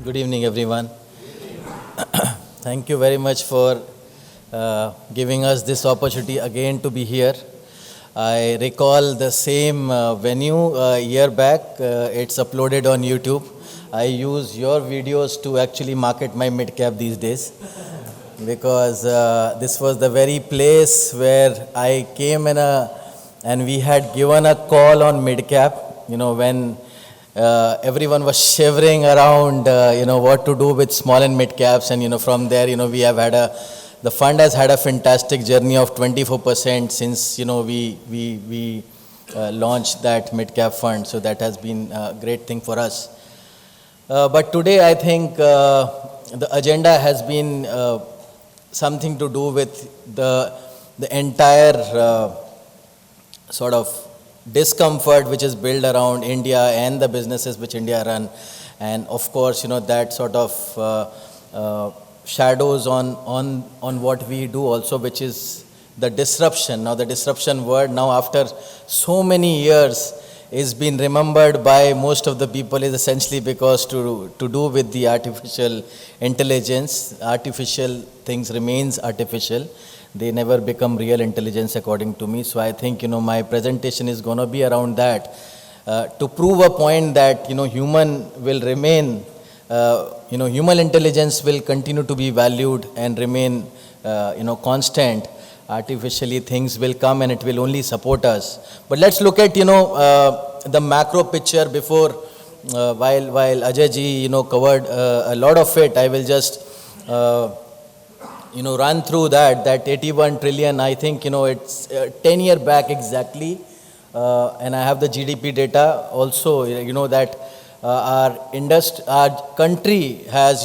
Good evening, everyone. Thank you very much for giving us this opportunity again to be here. I recall the same venue a year back. It's uploaded on YouTube. I use your videos to actually market my mid-cap these days because this was the very place where I came and we had given a call on mid-cap, when everyone was shivering around, what to do with small and mid caps. And, from there, we have had the fund has had a fantastic journey of 24% since, we launched that mid cap fund. So that has been a great thing for us. But today, I think the agenda has been something to do with the entire sort of discomfort which is built around India and the businesses which India run, and of course that sort of shadows on what we do also, which is the disruption. Now the disruption word now after so many years is been remembered by most of the people is essentially because to do with the artificial intelligence. Artificial things remains artificial. They never become real intelligence according to me. So I think, my presentation is going to be around that to prove a point that, human will remain, human intelligence will continue to be valued and remain, constant. Artificially things will come and it will only support us. But let's look at, the macro picture before, while Ajay ji, covered a lot of it. I will just, run through that 81 trillion. I think, it's 10 year back exactly. And I have the GDP data also, that our country has,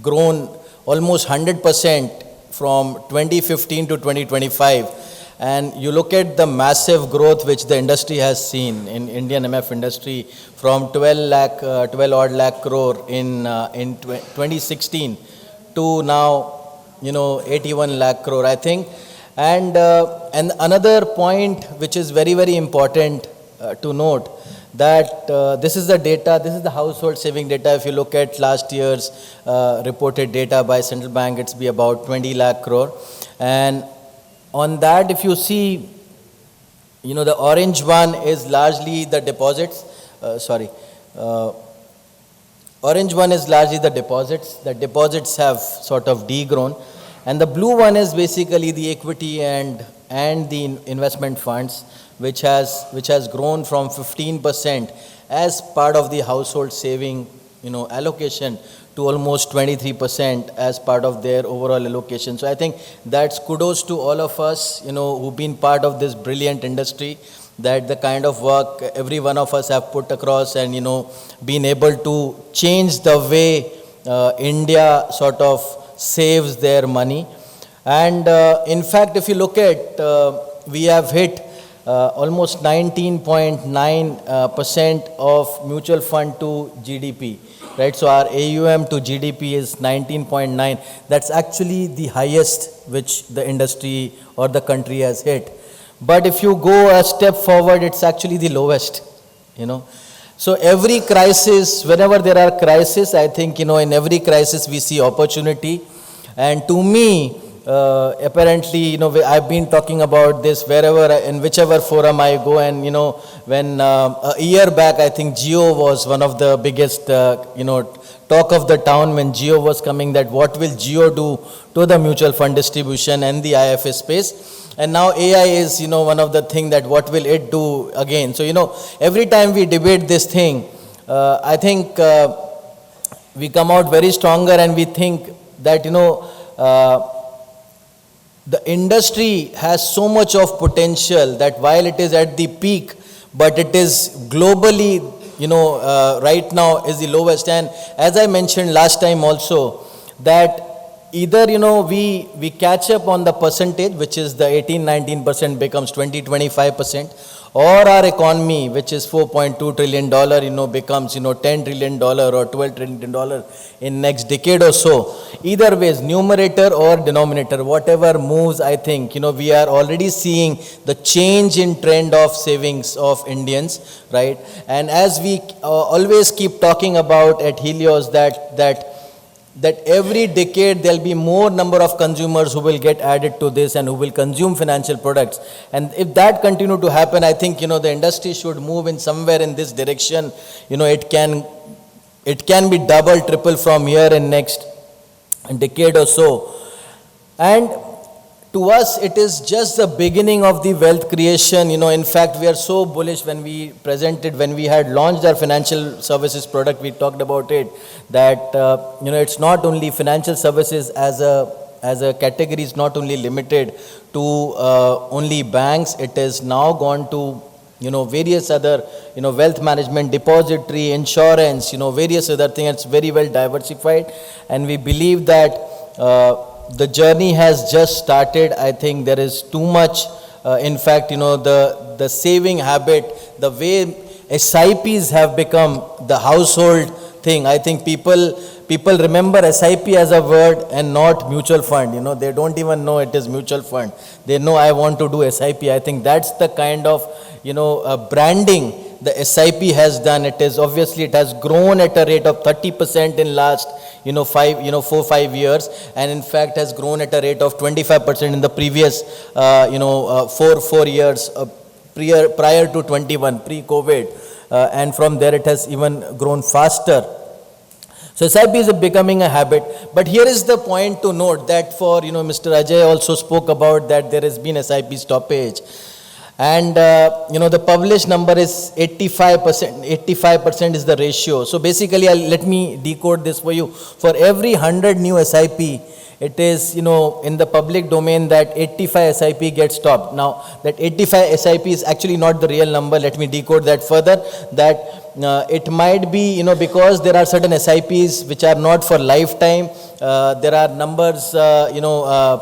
grown almost 100% from 2015 to 2025. And you look at the massive growth which the industry has seen in Indian MF industry from 12 odd lakh crore in 2016 to now, 81 lakh crore, I think. And another point which is very, very important to note that this is the data, this is the household saving data. If you look at last year's reported data by central bank, it's be about 20 lakh crore. And on that, if you see, the orange one is largely the deposits. Orange one is largely the deposits. The deposits have sort of degrown. And the blue one is basically the equity and the investment funds, which has grown from 15% as part of the household saving, allocation to almost 23% as part of their overall allocation. So I think that's kudos to all of us, who've been part of this brilliant industry, that the kind of work every one of us have put across and, been able to change the way India sort of saves their money. And in fact, if you look at, we have hit almost 19.9% of mutual fund to GDP, right? So our AUM to GDP is 19.9. That's actually the highest which the industry or the country has hit. But if you go a step forward, it's actually the lowest, So every crisis, whenever there are crises, I think, in every crisis we see opportunity. And to me, apparently, I've been talking about this wherever, in whichever forum I go. And, when a year back, I think Jio was one of the biggest, talk of the town when Jio was coming, that what will Jio do to the mutual fund distribution and the IFA space. And now AI is, one of the things that what will it do again. So, every time we debate this thing, I think we come out very stronger and we think that, the industry has so much of potential that while it is at the peak, but it is globally, right now is the lowest. And as I mentioned last time also, that either, we catch up on the percentage, which is the 18-19% becomes 20-25%, or our economy, which is $4.2 trillion, becomes, $10 trillion or $12 trillion in next decade or so. Either ways, numerator or denominator, whatever moves, I think, we are already seeing the change in trend of savings of Indians, right? And as we always keep talking about at Helios, that every decade there'll be more number of consumers who will get added to this and who will consume financial products. And if that continue to happen, I think, the industry should move in somewhere in this direction. It can be double, triple from here in next decade or so. And to us, it is just the beginning of the wealth creation. In fact, we are so bullish when we had launched our financial services product, we talked about it, that, it's not only financial services as a category is not only limited to only banks. It is now gone to, various other, wealth management, depository, insurance, various other things. It's very well diversified. And we believe that, the journey has just started. I think there is too much, in fact, the saving habit, the way SIPs have become the household thing. I think people remember SIP as a word and not mutual fund. They don't even know it is mutual fund. They know I want to do SIP. I think that's the kind of, branding the SIP has done. It has grown at a rate of 30% in last 4-5 years, and in fact has grown at a rate of 25% in the previous 4 years prior to 21, pre-COVID, and from there it has even grown faster. So SIP is becoming a habit. But here is the point to note that for, Mr. Ajay also spoke about that there has been SIP stoppage. And, the published number is 85%. 85% is the ratio. So basically, let me decode this for you. For every 100 new SIP, it is, in the public domain that 85 SIP gets stopped. Now, that 85 SIP is actually not the real number. Let me decode that further. That it might be, because there are certain SIPs which are not for lifetime. There are numbers,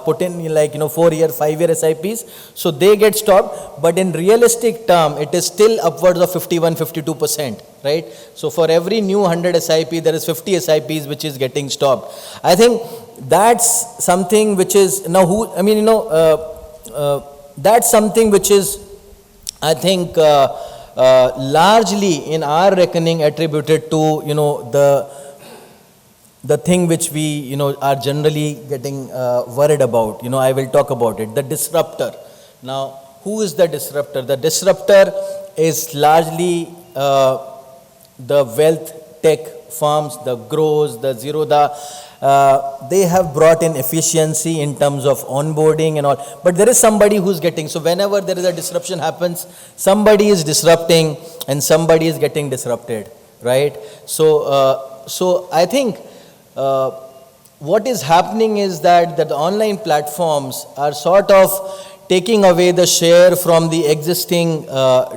put in like, 4-year, 5-year SIPs. So they get stopped. But in realistic term, it is still upwards of 51-52%, right? So for every new 100 SIP, there is 50 SIPs which is getting stopped. I think that's something which is, that's something which is, I think, largely in our reckoning attributed to, the thing which we, are generally getting worried about. I will talk about it. The disruptor. Now, who is the disruptor? The disruptor is largely the wealth tech firms, the Grows, the Zerodha. They have brought in efficiency in terms of onboarding and all. But there is somebody who's getting, so whenever there is a disruption happens, somebody is disrupting and somebody is getting disrupted, right? So I think what is happening is that the online platforms are sort of taking away the share from the existing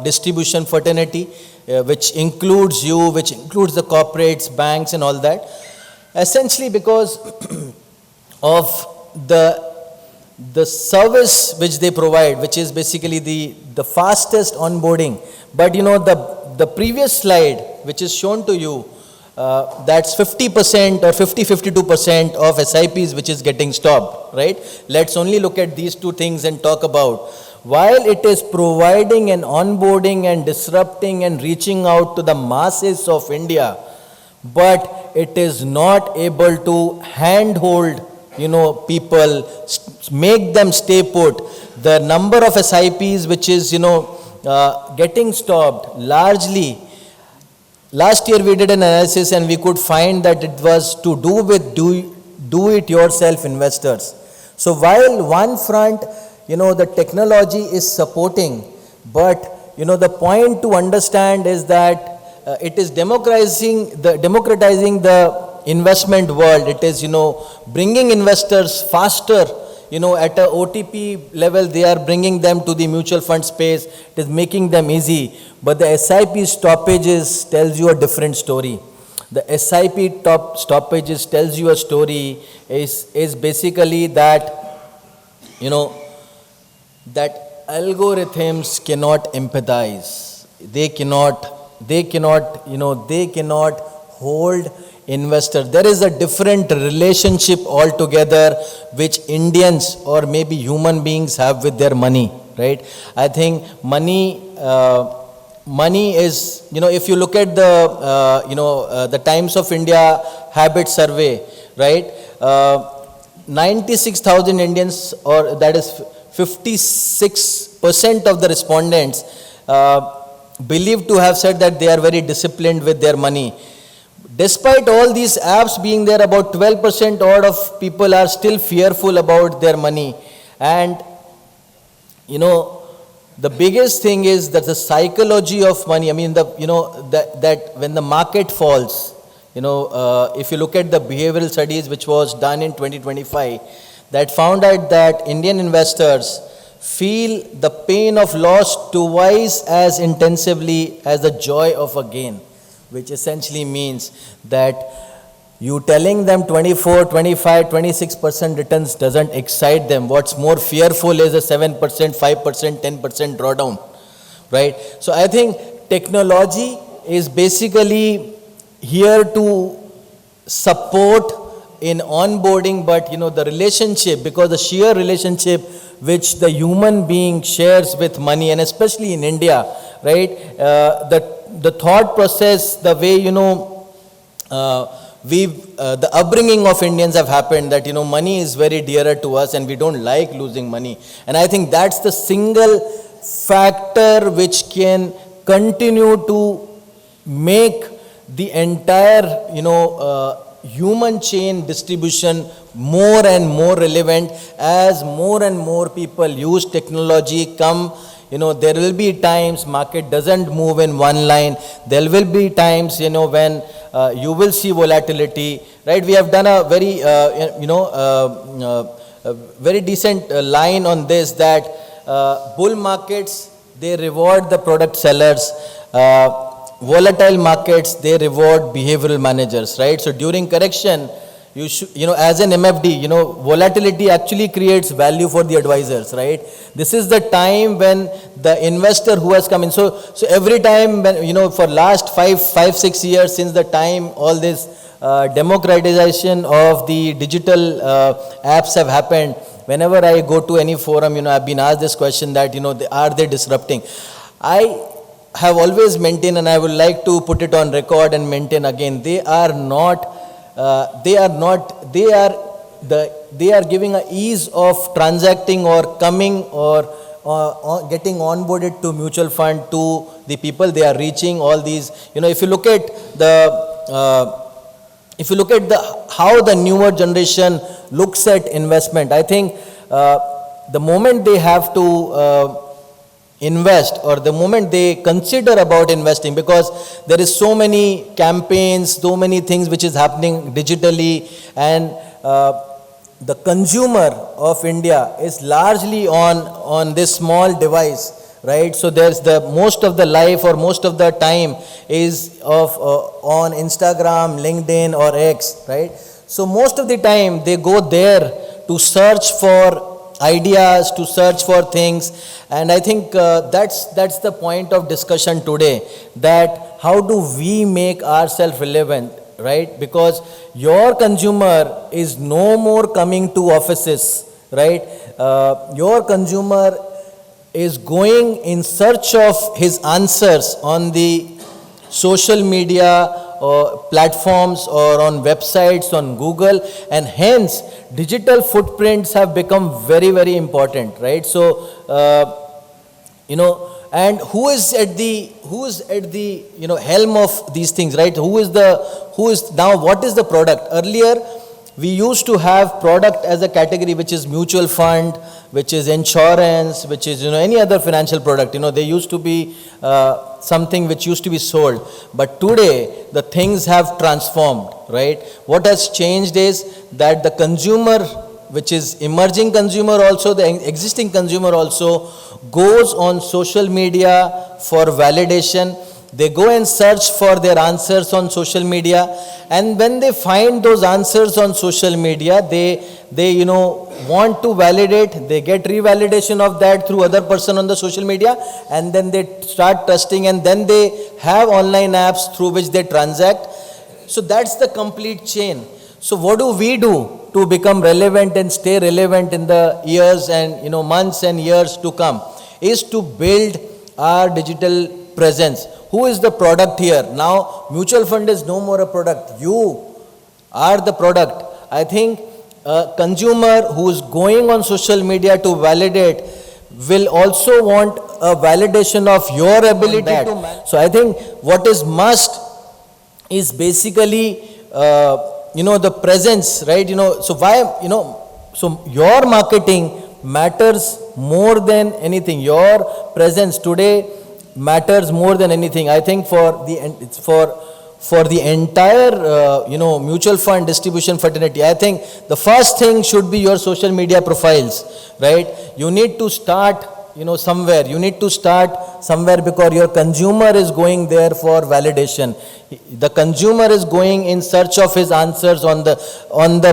distribution fraternity, which includes you, which includes the corporates, banks and all that. Essentially because of the service which they provide, which is basically the fastest onboarding. But the previous slide which is shown to you, that's 50% or 52% of SIPs which is getting stopped, right? Let's only look at these two things and talk about. While it is providing an onboarding and disrupting and reaching out to the masses of India, but it is not able to handhold, people, make them stay put. The number of SIPs which is, getting stopped largely. Last year we did an analysis and we could find that it was to do with do-it-yourself investors. So while one front, the technology is supporting, but, the point to understand is that it is democratizing the investment world. It is, bringing investors faster, at a OTP level, they are bringing them to the mutual fund space. It is making them easy. But the SIP stoppages tells you a different story. The SIP top stoppages tells you a story is basically that, you know, that algorithms cannot empathize. They cannot, they cannot hold investors. There is a different relationship altogether which Indians or maybe human beings have with their money, right? I think money is, if you look at the Times of India habit survey, right? 96,000 Indians, or that is 56% of the respondents, believe to have said that they are very disciplined with their money. Despite all these apps being there, about 12% odd of people are still fearful about their money. And, the biggest thing is that the psychology of money, that when the market falls, if you look at the behavioral studies which was done in 2025, that found out that Indian investors feel the pain of loss twice as intensively as the joy of a gain, which essentially means that you telling them 24, 25, 26% returns doesn't excite them. What's more fearful is a 7%, 5%, 10% drawdown, right? So I think technology is basically here to support in onboarding, but the relationship, because the sheer relationship which the human being shares with money, and especially in India, right? The thought process, the way the upbringing of Indians have happened that money is very dearer to us and we don't like losing money. And I think that's the single factor which can continue to make the entire human chain distribution more and more relevant as more and more people use technology. There will be times market doesn't move in one line. There will be times when you will see volatility, right? We have done a very very decent line on this, that bull markets, they reward the product sellers. Volatile markets, they reward behavioral managers, right? So during correction, you should, as an MFD, volatility actually creates value for the advisors, right? This is the time when the investor who has come in. So every time when, for last 5-6 years, since the time all this democratization of the digital apps have happened, whenever I go to any forum, I've been asked this question that, are they disrupting? I have always maintained, and I would like to put it on record and maintain again, they are giving a ease of transacting or coming or getting onboarded to mutual fund, to the people they are reaching. All these, if you look at how the newer generation looks at investment, I think the moment they have to invest, or the moment they consider about investing, because there is so many campaigns, so many things which is happening digitally, and the consumer of India is largely on this small device, right? So there's the most of the life or most of the time is on Instagram, LinkedIn or X, right? So most of the time they go there to search for ideas, to search for things. And I think that's the point of discussion today, that how do we make ourselves relevant, right? Because your consumer is no more coming to offices, right? Your consumer is going in search of his answers on the social media or platforms or on websites, on Google, and hence digital footprints have become very, very important, right? So, and who is at the helm of these things, right? Who is now, what is the product? Earlier, we used to have product as a category, which is mutual fund, which is insurance, which is, any other financial product. They used to be something which used to be sold. But today, the things have transformed, right? What has changed is that the consumer, which is emerging consumer also, the existing consumer also, goes on social media for validation. they go and search for their answers on social media, and when they find those answers on social media, they want to validate, they get revalidation of that through other person on the social media, and then they start trusting, and then they have online apps through which they transact. So that's the complete chain. So what do we do to become relevant and stay relevant in the years and months and years to come? Is to build our digital presence. Who is the product here? Now mutual fund is no more a product. You are the product. I think a consumer who is going on social media to validate will also want a validation of your ability to manage. So I think what is must is basically the presence, right? So why, so your marketing matters more than anything. Your presence today matters more than anything. I think for the entire mutual fund distribution fraternity, I think the first thing should be your social media profiles, right? You need to start somewhere. You need to start somewhere, because your consumer is going there for validation. The consumer is going in search of his answers on the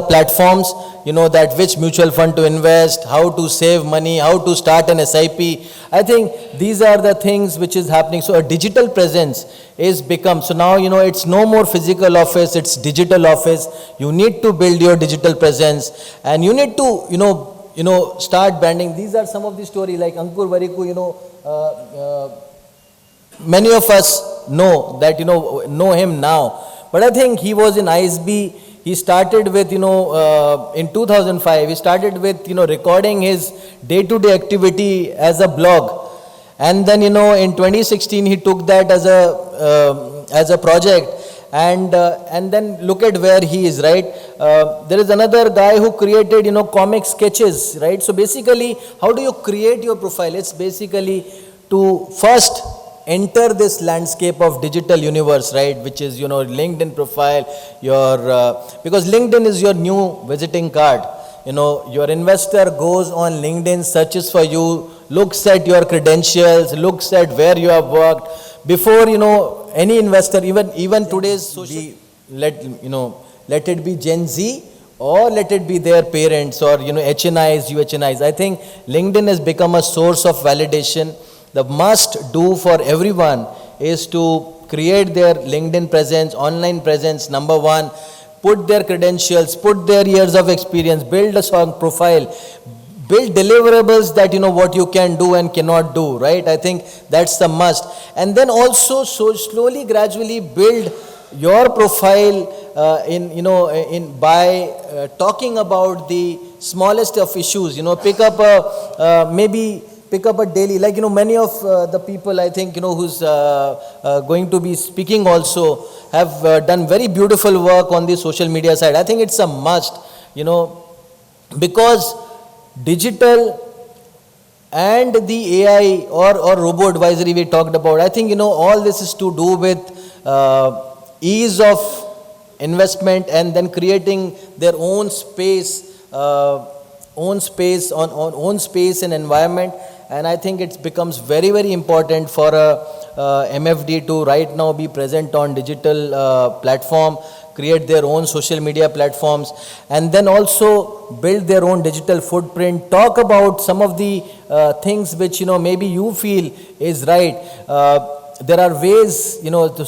platforms, that which mutual fund to invest, how to save money, how to start an SIP. I think these are the things which is happening. So a digital presence is become, so now it's no more physical office, it's digital office. You need to build your digital presence, and you need to start branding. These are some of the story, like Ankur Variku, many of us know that, know him now. But I think he was in ISB. He started with, in 2005, he started with, recording his day-to-day activity as a blog. And then, in 2016, he took that as a project. And then look at where he is, right? There is another guy who created, comic sketches, right? So basically, how do you create your profile? It's basically to first enter this landscape of digital universe, right? Which is, LinkedIn profile, because LinkedIn is your new visiting card. Your investor goes on LinkedIn, searches for you, looks at your credentials, looks at where you have worked. Before, any investor, even today's social, let it be Gen Z, or let it be their parents, or HNIs, UHNIs. I think LinkedIn has become a source of validation. The must do for everyone is to create their LinkedIn presence, online presence. Number one, put their credentials, put their years of experience, build a strong profile, build deliverables that what you can do and cannot do, right? I think that's the must. And then also, so slowly, gradually build your profile by talking about the smallest of issues. Pick up a daily, like many of the people, I think who's going to be speaking also have done very beautiful work on the social media side. I think it's a must, because digital and the AI or robo advisory we talked about, I think all this is to do with ease of investment, and then creating their own space and environment. And I think it becomes very, very important for a MFD to right now be present on digital platform, create their own social media platforms, and then also build their own digital footprint. Talk about some of the things which maybe you feel is right. There are ways,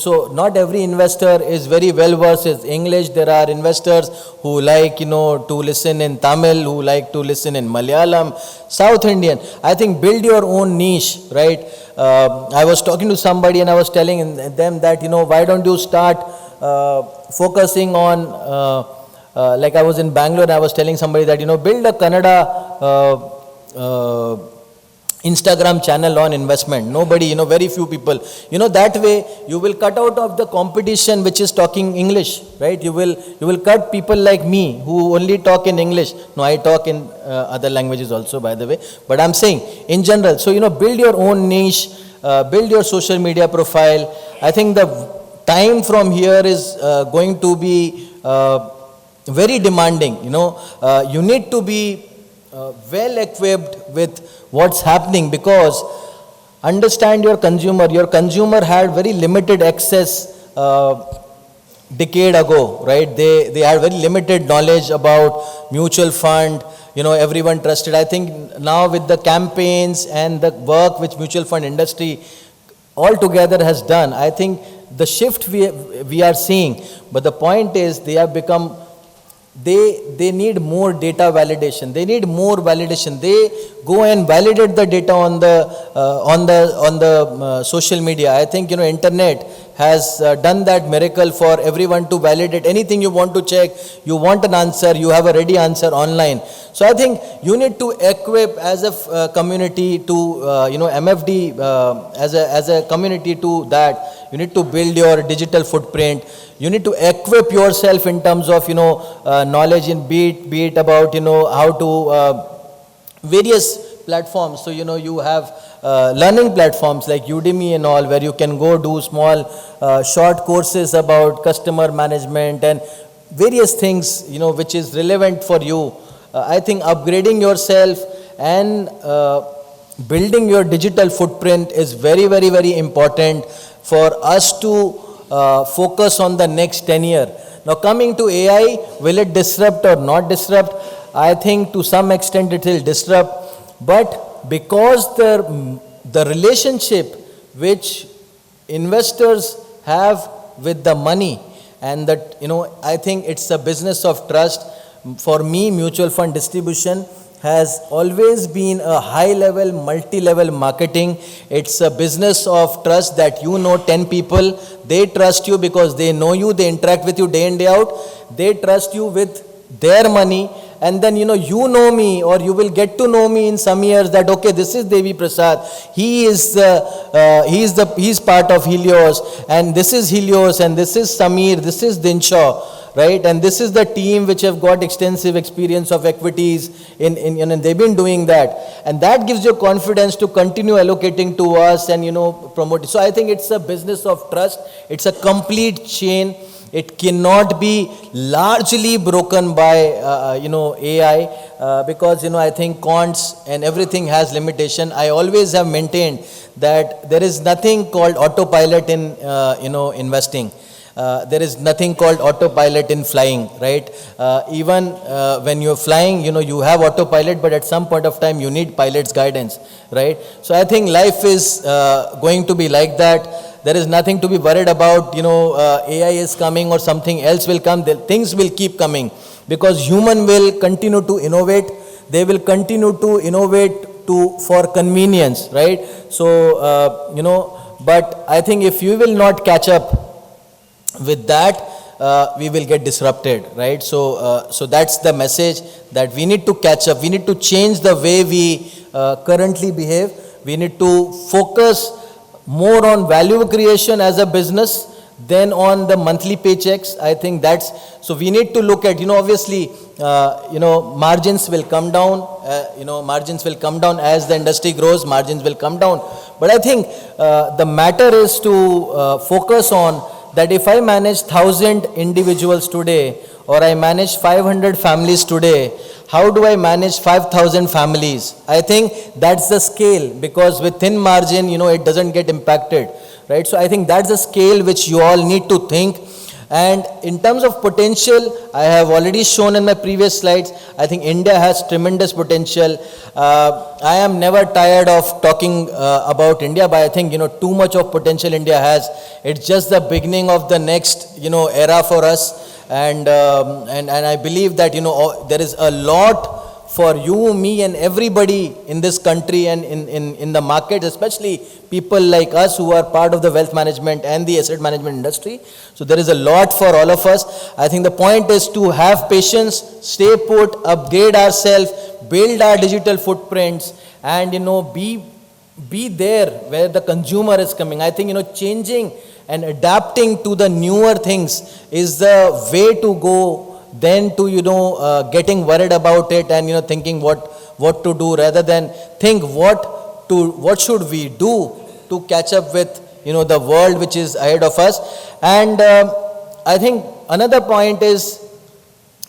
so not every investor is very well versed in English. There are investors who like, to listen in Tamil, who like to listen in Malayalam, South Indian. I think build your own niche, right? I was talking to somebody and I was telling them that, why don't you start focusing on, like I was in Bangalore and I was telling somebody that, build a Kannada Instagram channel on investment. Nobody, very few people. That way you will cut out of the competition which is talking English, right? You will cut people like me who only talk in English. No, I talk in other languages also, by the way. But I'm saying in general. So, build your own niche, build your social media profile. I think the time from here is going to be very demanding. You need to be well equipped with what's happening, because understand your consumer. Your consumer had very limited access decade ago, right? They had very limited knowledge about mutual fund. Everyone trusted. I think now with the campaigns and the work which mutual fund industry altogether has done, I think the shift we are seeing. But the point is, they have become, they need more data validation. They need more validation. They go and validate the data on the social media. I think internet has done that miracle for everyone to validate anything you want to check. You want an answer, you have a ready answer online. So I think you need to equip as a community to MFD as a community to that. You need to build your digital footprint. You need to equip yourself in terms of knowledge in be it about how to various platforms. So you have learning platforms like Udemy and all, where you can go do small short courses about customer management and various things which is relevant for you. I think upgrading yourself and building your digital footprint is very, very, very important for us to focus on the next 10 years. Now coming to AI, will it disrupt or not disrupt? I think to some extent it will disrupt, but because the relationship which investors have with the money, and that I think it's a business of trust. For me, mutual fund distribution has always been a high level, multi-level marketing. It's a business of trust that 10 people, they trust you because they know you, they interact with you day in, day out. They trust you with their money, and then you know me, or you will get to know me in some years that okay, this is Devi Prasad, he's part of Helios, and this is Helios, and this is Samir, this is Dinshaw, right? And this is the team which have got extensive experience of equities and they've been doing that, and that gives you confidence to continue allocating to us and promote. So I think it's a business of trust. It's a complete chain. It cannot be largely broken by AI because I think quants and everything has limitation. I always have maintained that there is nothing called autopilot in investing. There is nothing called autopilot in flying, right? Even when you're flying, you have autopilot, but at some point of time you need pilot's guidance, right? So I think life is going to be like that. There is nothing to be worried about, AI is coming or something else will come. Things will keep coming because human will continue to innovate. They will continue to innovate for convenience, right? So, but I think if you will not catch up with that, we will get disrupted, right? So that's the message, that we need to catch up. We need to change the way we currently behave. We need to focus more on value creation as a business than on the monthly paychecks. I think that's, so we need to look at, obviously, margins will come down, margins will come down as the industry grows, margins will come down. But I think the matter is to focus on that if I manage 1,000 individuals today, or I manage 500 families today, how do I manage 5,000 families? I think that's the scale, because with thin margin, it doesn't get impacted, right? So I think that's the scale which you all need to think. And in terms of potential, I have already shown in my previous slides, I think India has tremendous potential. I am never tired of talking about India, but I think, too much of potential India has. It's just the beginning of the next, era for us. And I believe that, there is a lot for you, me, and everybody in this country and in the market, especially people like us who are part of the wealth management and the asset management industry. So there is a lot for all of us. I think the point is to have patience, stay put, upgrade ourselves, build our digital footprints, and be there where the consumer is coming. I think changing and adapting to the newer things is the way to go, than to getting worried about it and thinking what to do, rather than think what should we do to catch up with the world which is ahead of us. And I think another point is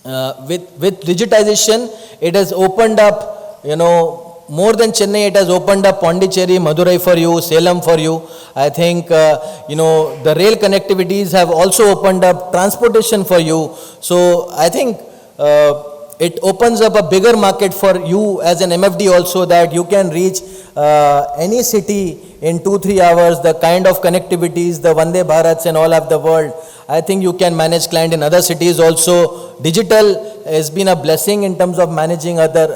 with digitization, it has opened up more than Chennai, it has opened up Pondicherry, Madurai for you, Salem for you. I think, the rail connectivities have also opened up transportation for you. So I think it opens up a bigger market for you as an MFD also, that you can reach any city in 2-3 hours, the kind of connectivities, the Vande Bharats and all of the world. I think you can manage client in other cities also. Digital has been a blessing in terms of managing other,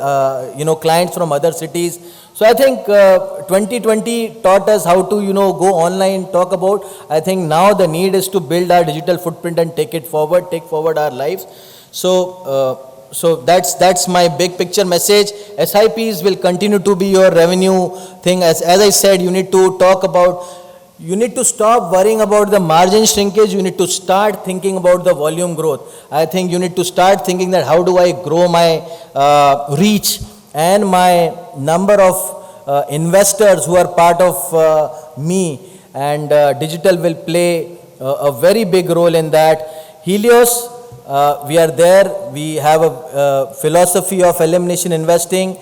clients from other cities. So I think 2020 taught us how to, go online, talk about. I think now the need is to build our digital footprint and take forward our lives. So that's my big picture message. SIPs will continue to be your revenue thing. As I said, you need to talk about. You need to stop worrying about the margin shrinkage. You need to start thinking about the volume growth. I think you need to start thinking that how do I grow my reach and my number of investors who are part of me, and digital will play a very big role in that. Helios, we are there. We have a philosophy of elimination investing.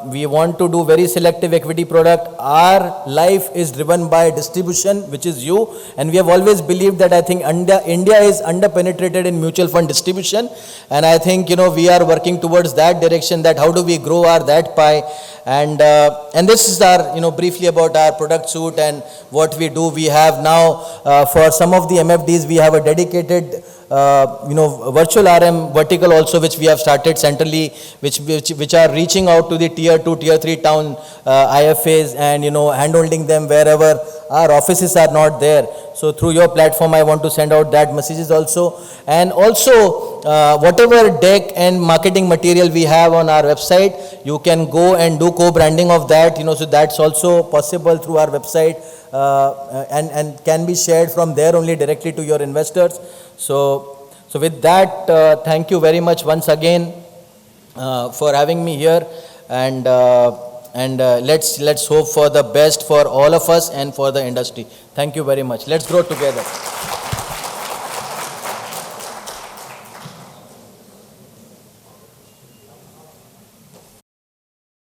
We want to do very selective equity product. Our life is driven by distribution, which is you. And we have always believed that I think India is under-penetrated in mutual fund distribution. And I think, we are working towards that direction, that how do we grow that pie. And this is our, briefly about our product suite and what we do. We have now, for some of the MFDs, we have a dedicated virtual RM vertical also, which we have started centrally, which are reaching out to the tier 2, tier 3 town IFAs and, handholding them wherever our offices are not there. So through your platform, I want to send out that messages also. And also, whatever deck and marketing material we have on our website, you can go and do co-branding of that, so that's also possible through our website, and can be shared from there only directly to your investors. So with that, thank you very much once again for having me here, and let's hope for the best for all of us and for the industry. Thank you very much. Let's grow together.